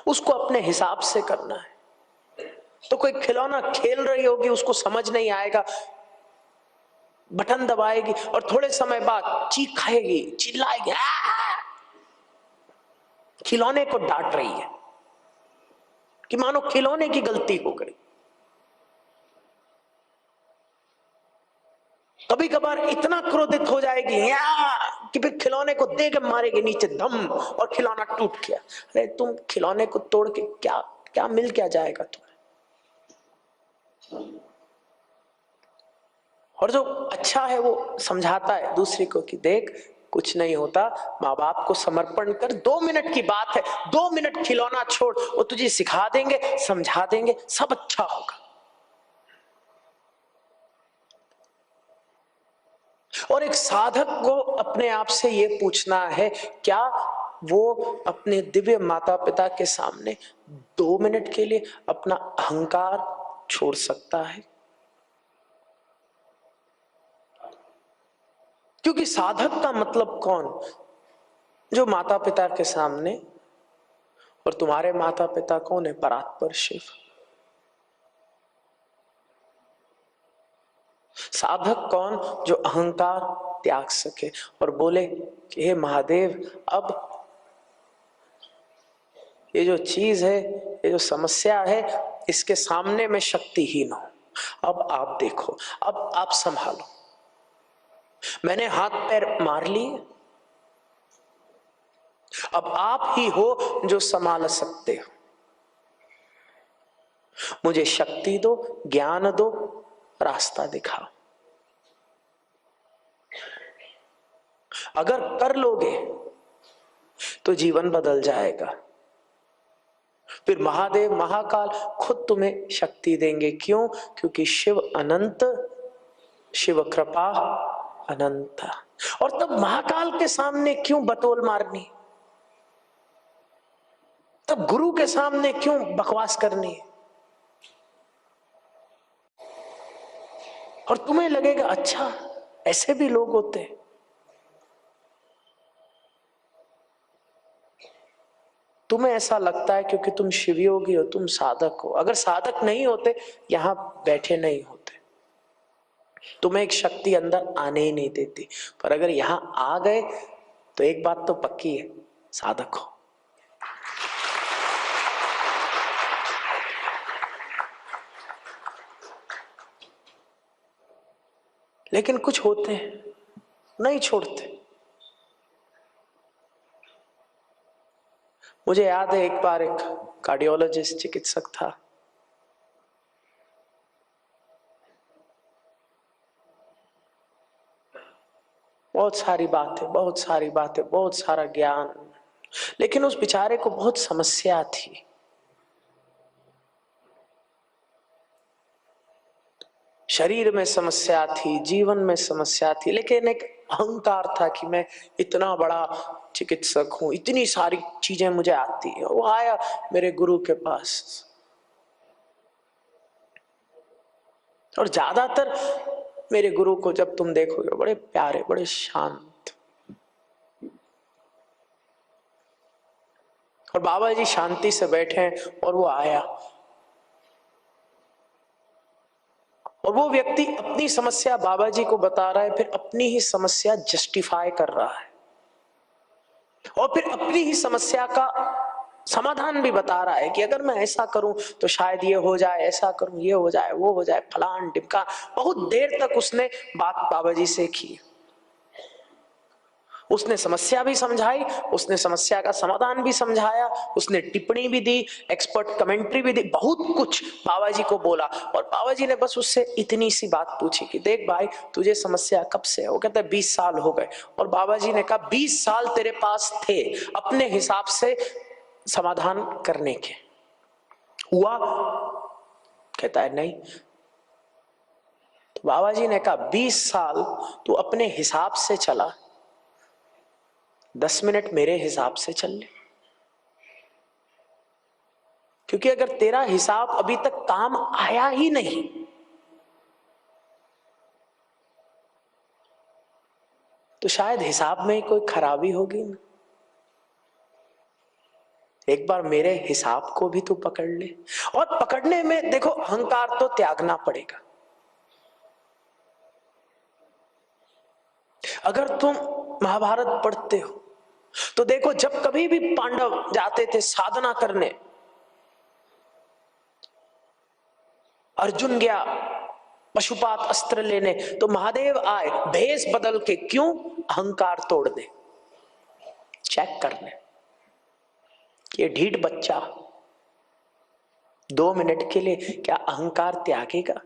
उसको अपने हिसाब से करना है। तो कोई खिलौना खेल रही होगी, उसको समझ नहीं आएगा, बटन दबाएगी और थोड़े समय बाद चीख खाएगी, चिल्लाएगी, खिलौने को डांट रही है कि मानो खिलौने की गलती हो गई। कभी कभार इतना क्रोधित हो जाएगी कि फिर खिलौने को दे के मारेगी नीचे धम, और खिलौना टूट गया। अरे तुम खिलौने को तोड़ के क्या क्या मिल क्या जाएगा तुम्हें? और जो अच्छा है वो समझाता है दूसरे को कि देख कुछ नहीं होता, माँ बाप को समर्पण कर, 2 मिनट की बात है, 2 मिनट खिलौना छोड़, वो तुझे सिखा देंगे, समझा देंगे, सब अच्छा होगा। और एक साधक को अपने आप से ये पूछना है, क्या वो अपने दिव्य माता पिता के सामने 2 मिनट के लिए अपना अहंकार छोड़ सकता है? क्योंकि साधक का मतलब कौन? जो माता पिता के सामने, और तुम्हारे माता पिता कौन है? परात्पर शिव। साधक कौन? जो अहंकार त्याग सके और बोले कि हे महादेव, अब ये जो चीज है, ये जो समस्या है, इसके सामने मैं शक्तिहीन हूं। अब आप देखो, अब आप संभालो। मैंने हाथ पैर मार लिए, अब आप ही हो जो संभाल सकते हो। मुझे शक्ति दो, ज्ञान दो, रास्ता दिखाओ। अगर कर लोगे तो जीवन बदल जाएगा। फिर महादेव महाकाल खुद तुम्हें शक्ति देंगे। क्यों? क्योंकि शिव अनंत, शिव कृपा अनंत। और तब महाकाल के सामने क्यों बतौल मारनी? तब गुरु के सामने क्यों बकवास करनी? और तुम्हें लगेगा अच्छा ऐसे भी लोग होते हैं। तुम्हें ऐसा लगता है क्योंकि तुम शिवयोगी हो, तुम साधक हो। अगर साधक नहीं होते यहां बैठे नहीं होते। तुम्हें एक शक्ति अंदर आने ही नहीं देती। पर अगर यहां आ गए तो एक बात तो पक्की है, साधक हो। लेकिन कुछ होते हैं नहीं छोड़ते। मुझे याद है एक बार एक कार्डियोलॉजिस्ट, चिकित्सक था। बहुत सारी बातें, बहुत सारी बातें, बहुत सारा ज्ञान, लेकिन उस बेचारे को बहुत समस्या थी। शरीर में समस्या थी, जीवन में समस्या थी, लेकिन एक अहंकार था कि मैं इतना बड़ा चिकित्सक हूं, इतनी सारी चीजें मुझे आती है। वो आया मेरे गुरु के पास, और ज्यादातर मेरे गुरु को जब तुम देखोगे बड़े प्यारे, बड़े शांत। और बाबा जी शांति से बैठे हैं और वो आया, और वो व्यक्ति अपनी समस्या बाबा जी को बता रहा है, फिर अपनी ही समस्या जस्टिफाई कर रहा है, और फिर अपनी ही समस्या का समाधान भी बता रहा है कि अगर मैं ऐसा करूं तो शायद ये हो जाए, ऐसा करूं ये हो जाए, वो हो जाए, फलान टिमका। बहुत देर तक उसने बात बाबा जी से की। उसने समस्या भी समझाई, उसने समस्या का समाधान भी समझाया, उसने टिप्पणी भी दी, एक्सपर्ट कमेंट्री भी दी, बहुत कुछ बाबा जी को बोला। और बाबा जी ने बस उससे इतनी सी बात पूछी कि देख भाई, तुझे समस्या कब से है? वो कहता है 20 साल हो गए। और बाबा जी ने कहा 20 साल तेरे पास थे अपने हिसाब से समाधान करने के, हुआ? कहता है नहीं। तो बाबा जी ने कहा 20 साल तू अपने हिसाब से चला, 10 मिनट मेरे हिसाब से चल ले। क्योंकि अगर तेरा हिसाब अभी तक काम आया ही नहीं तो शायद हिसाब में ही कोई खराबी होगी ना। एक बार मेरे हिसाब को भी तू पकड़ ले। और पकड़ने में देखो, अहंकार तो त्यागना पड़ेगा। अगर तुम महाभारत पढ़ते हो तो देखो, जब कभी भी पांडव जाते थे साधना करने, अर्जुन गया पशुपात अस्त्र लेने, तो महादेव आए भेष बदल के। क्यों? अहंकार तोड़ने, चेक करने। ये ढीठ बच्चा 2 मिनट के लिए क्या अहंकार त्यागेगा?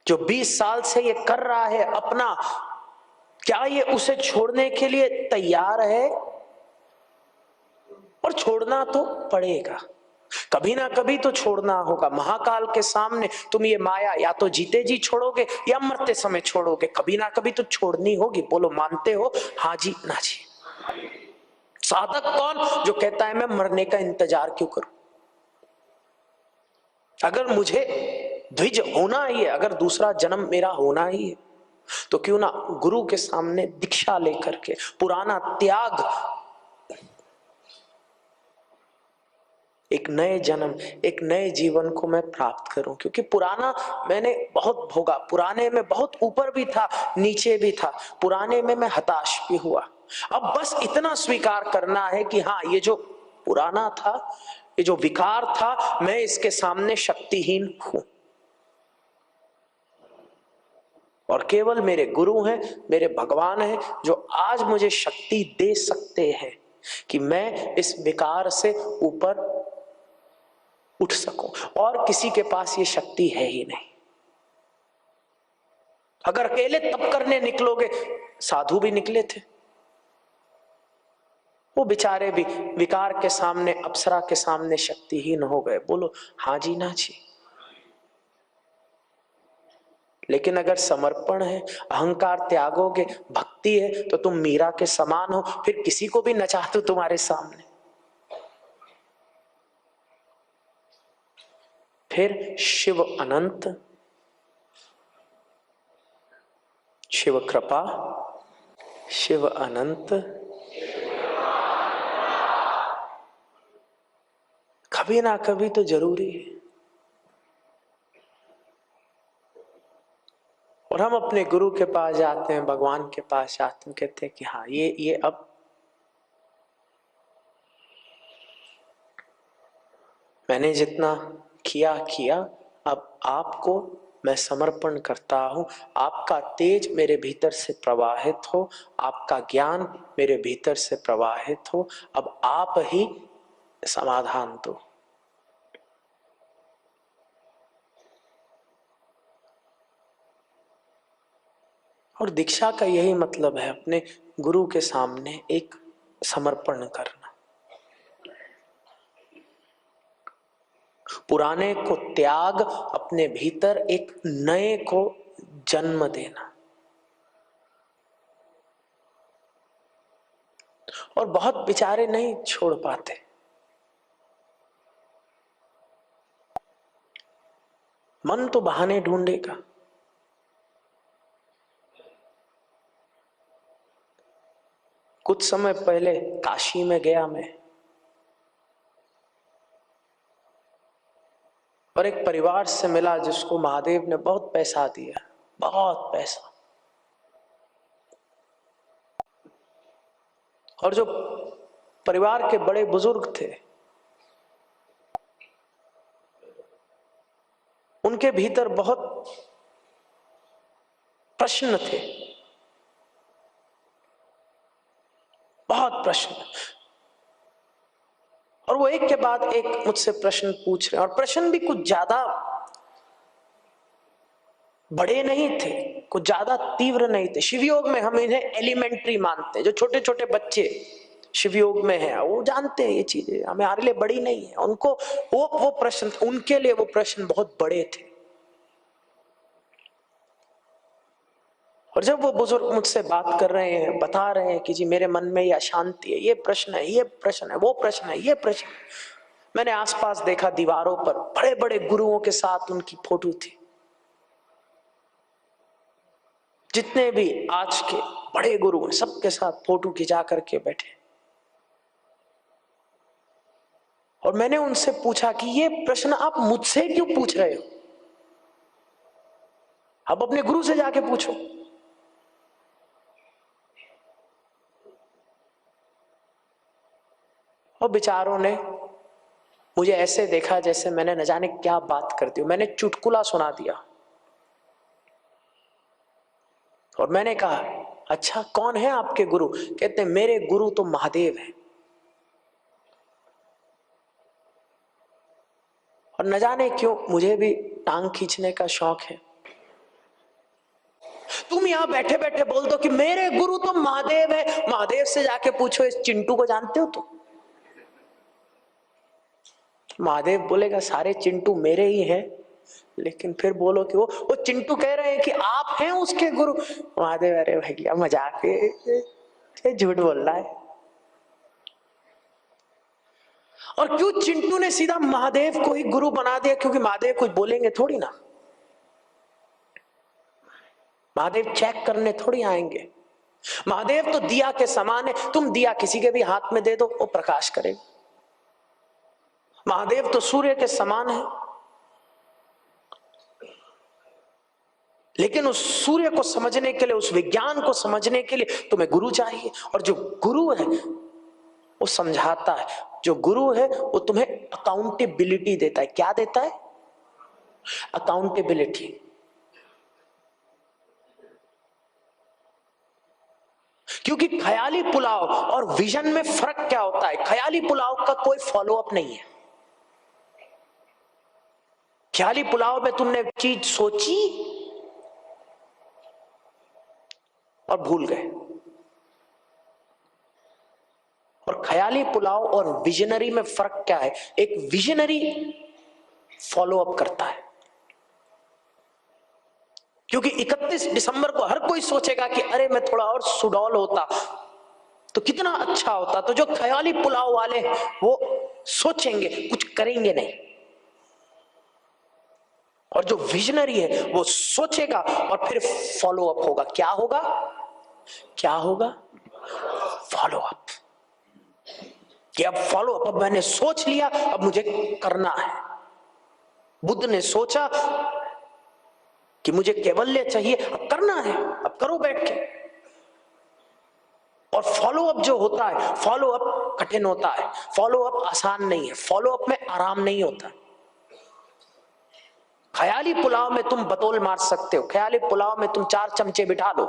जो 20 साल से ये कर रहा है अपना, क्या ये उसे छोड़ने के लिए तैयार है? और छोड़ना तो पड़ेगा, कभी ना कभी तो छोड़ना होगा। महाकाल के सामने तुम ये माया या तो जीते जी छोड़ोगे या मरते समय छोड़ोगे, कभी ना कभी तो छोड़नी होगी। बोलो मानते हो? हाँ जी ना जी। साधक कौन जो कहता है मैं मरने का इंतजार क्यों करूं? अगर मुझे द्विज होना ही है, अगर दूसरा जन्म मेरा होना ही है, तो क्यों ना गुरु के सामने दीक्षा लेकर के पुराना त्याग, एक नए जन्म, एक नए जीवन को मैं प्राप्त करूं। क्योंकि पुराना मैंने बहुत भोगा, पुराने में बहुत ऊपर भी था नीचे भी था, पुराने में मैं हताश भी हुआ। अब बस इतना स्वीकार करना है कि हाँ, ये जो पुराना था, ये जो विकार था, मैं इसके सामने शक्तिहीन हूं। और केवल मेरे गुरु हैं, मेरे भगवान हैं, जो आज मुझे शक्ति दे सकते हैं कि मैं इस विकार से ऊपर उठ सकूं। और किसी के पास ये शक्ति है ही नहीं। अगर अकेले तप करने निकलोगे, साधु भी निकले थे, वो बेचारे भी विकार के सामने, अप्सरा के सामने शक्तिहीन हो गए। बोलो हाँ जी ना जी। लेकिन अगर समर्पण है, अहंकार त्यागोगे, भक्ति है, तो तुम मीरा के समान हो, फिर किसी को भी नचा दो तुम्हारे सामने। फिर शिव अनंत, शिव कृपा, शिव अनंत, कभी ना कभी तो जरूरी है। और हम अपने गुरु के पास जाते हैं, भगवान के पास जाते हैं, कहते हैं कि हाँ, ये अब मैंने जितना किया, अब आपको मैं समर्पण करता हूं। आपका तेज मेरे भीतर से प्रवाहित हो, आपका ज्ञान मेरे भीतर से प्रवाहित हो, अब आप ही समाधान दो। और दीक्षा का यही मतलब है, अपने गुरु के सामने एक समर्पण करना, पुराने को त्याग, अपने भीतर एक नए को जन्म देना। और बहुत बेचारे नहीं छोड़ पाते। मन तो बहाने ढूंढेगा। कुछ समय पहले काशी में गया मैं, और एक परिवार से मिला जिसको महादेव ने बहुत पैसा दिया, बहुत पैसा। और जो परिवार के बड़े बुजुर्ग थे, उनके भीतर बहुत प्रश्न थे, बहुत प्रश्न। और वो एक के बाद एक मुझसे प्रश्न पूछ रहे हैं, और प्रश्न भी कुछ ज्यादा बड़े नहीं थे, कुछ ज्यादा तीव्र नहीं थे। शिवयोग में हम इन्हें एलिमेंट्री मानते हैं, जो छोटे छोटे बच्चे शिवयोग में हैं वो जानते हैं ये चीजें, हमारे लिए बड़ी नहीं है। उनको वो प्रश्न, उनके लिए वो प्रश्न बहुत बड़े थे। और जब वो बुजुर्ग मुझसे बात कर रहे हैं, बता रहे हैं कि जी मेरे मन में ये अशांति है, ये प्रश्न है, ये प्रश्न है, वो प्रश्न है, ये प्रश्न है, मैंने आसपास देखा दीवारों पर बड़े बड़े गुरुओं के साथ उनकी फोटो थी। जितने भी आज के बड़े गुरु हैं सबके साथ फोटो खिंचा करके बैठे। और मैंने उनसे पूछा कि ये प्रश्न आप मुझसे क्यों पूछ रहे हो, आप अपने गुरु से जाके पूछो। और बेचारों ने मुझे ऐसे देखा जैसे मैंने न जाने क्या बात कर दी। मैंने चुटकुला सुना दिया और मैंने कहा अच्छा कौन है आपके गुरु? कहते मेरे गुरु तो महादेव है। और न जाने क्यों मुझे भी टांग खींचने का शौक है। तुम यहां बैठे बैठे बोल दो कि मेरे गुरु तो महादेव है, महादेव से जाके पूछो इस चिंटू को जानते हो तुम? महादेव बोलेगा सारे चिंटू मेरे ही हैं, लेकिन फिर बोलो कि वो चिंटू कह रहे हैं कि आप हैं उसके गुरु। महादेव अरे भैया मजाक है, झूठ बोल रहा है। और क्यों चिंटू ने सीधा महादेव को ही गुरु बना दिया? क्योंकि महादेव कुछ बोलेंगे थोड़ी ना, महादेव चेक करने थोड़ी आएंगे। महादेव तो दिया के समान है, तुम दिया किसी के भी हाथ में दे दो वो प्रकाश करेगा। महादेव तो सूर्य के समान है, लेकिन उस सूर्य को समझने के लिए, उस विज्ञान को समझने के लिए तुम्हें गुरु चाहिए। और जो गुरु है वो समझाता है, जो गुरु है वो तुम्हें अकाउंटेबिलिटी देता है। क्या देता है? अकाउंटेबिलिटी। क्योंकि ख्याली पुलाव और विजन में फर्क क्या होता है? ख्याली पुलाव का कोई फॉलो अप नहीं है। ख्याली पुलाव में तुमने चीज सोची और भूल गए। और ख्याली पुलाव और विजनरी में फर्क क्या है? एक विजनरी फॉलो अप करता है, क्योंकि 31 दिसंबर को हर कोई सोचेगा कि अरे मैं थोड़ा और सुडौल होता तो कितना अच्छा होता। तो जो ख्याली पुलाव वाले वो सोचेंगे, कुछ करेंगे नहीं। और जो विजनरी है वो सोचेगा और फिर फॉलो अप होगा। क्या होगा? क्या होगा? Follow up. कि अब फॉलो अप, अब मैंने सोच लिया, अब मुझे करना है। बुद्ध ने सोचा कि मुझे कैवल्य चाहिए, अब करना है, अब करो बैठ के। और फॉलो अप जो होता है, फॉलो अप कठिन होता है, फॉलो अप आसान नहीं है, फॉलो अप में आराम नहीं होता। ख्याली पुलाव में तुम बतौल मार सकते हो, ख्याली पुलाव में तुम 4 चमचे बिठा दो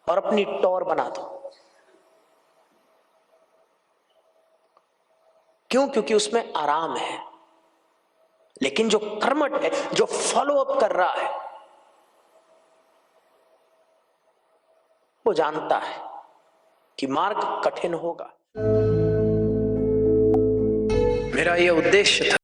और अपनी टोर बना दो। क्यों? क्योंकि उसमें आराम है। लेकिन जो कर्मठ है, जो फॉलो अप कर रहा है, वो जानता है कि मार्ग कठिन होगा। मेरा ये उद्देश्य था।